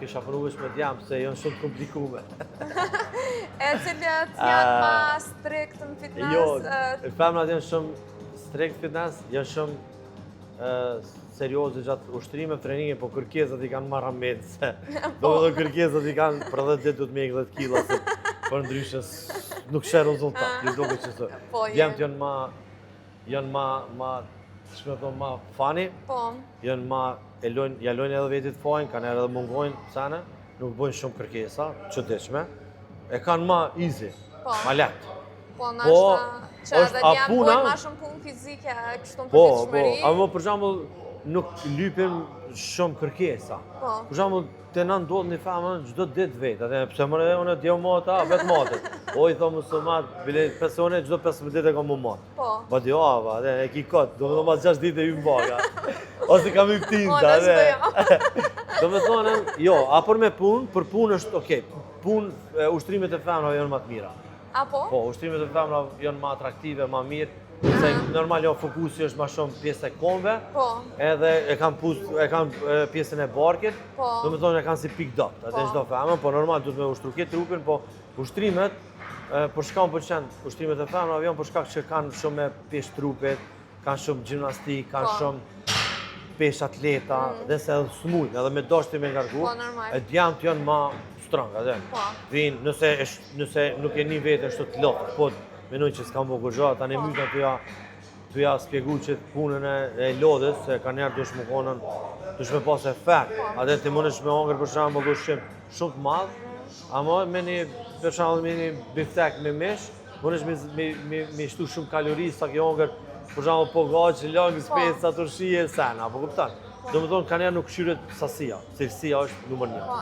Kisha punu me djemë se janë shumë komplikume. E cilët janë ma strikt në fitness? Jo, femrat janë shumë strikt fitness, janë shumë serioze gjatë ushtrime, trenime, po kërkesat i kanë marrë amet se do të kërkesat i kanë për 10 ditë du të me 10 kila, se për ndryshës nuk shë rezultat. Djemët janë ma, që me thonë, ma fani, janë ma jalojnë edhe vetit fajnë, kanë edhe mungojnë sene, nuk bojnë shumë kërkesa, qëtëshme, e kanë ma easy, ma letë. Po, nështë që edhe djemë bojnë ma shumë punë fizike, kështu në përditshmëri. Po, a për shambull nuk lypim shumë kërkesa. Për shambull, të në ndodhë një femën gjdo ditë vetë, atë pëse mërë e unë t'jo mata, vetë matët. O, i thonë musulmat, bile pesone, gjdo 15 ditë e kam mu matë. Po, di ava, e ki kotë, do me thonë mas 6 ditë e ju mbaga. Ose kam i pëtinta, do me thonë, jo, a për me punë, për punë është okej, punë, ushtrimet e femra janë ma të mira. A po? Po, ushtrimet e femra janë ma atraktive, ma mirë, se normal jo fokusi është ma shumë pjesë e konve, edhe e kanë pjesën e barkit, do me thonë e kanë si pick dot, atë e qdo femën, po normal du të me ushtru këtë trupin, po ushtrimet, për shka më përqenë ushtrimet e femra, janë për shkak që kanë shumë me pjesë trupit, kanë shumë gjimnastik, kanë shumë pjesë atleta, dhe se edhe smujnë, edhe me dashti me ngarku, e djemët janë ma strong, atë vinë, nëse nuk e një vetë është të lotë, po menoj që s'kam bo gërgja, ta në myta të ja spjegu që punën e lodhës, se ka njerë dush më konën, dush me pas efekt. Atë të mënesh me hongër për shambull dushim shumë të madhë, ama me një, për shambull me një biftek me mish, mënesh me shtu shumë kalori, sa ki hongër, për shambull po gaqë, langë, speca, turshije, sena, po kuptan. Do më thonë, ka njerë nuk shyret sasia, cilësia është numër 1.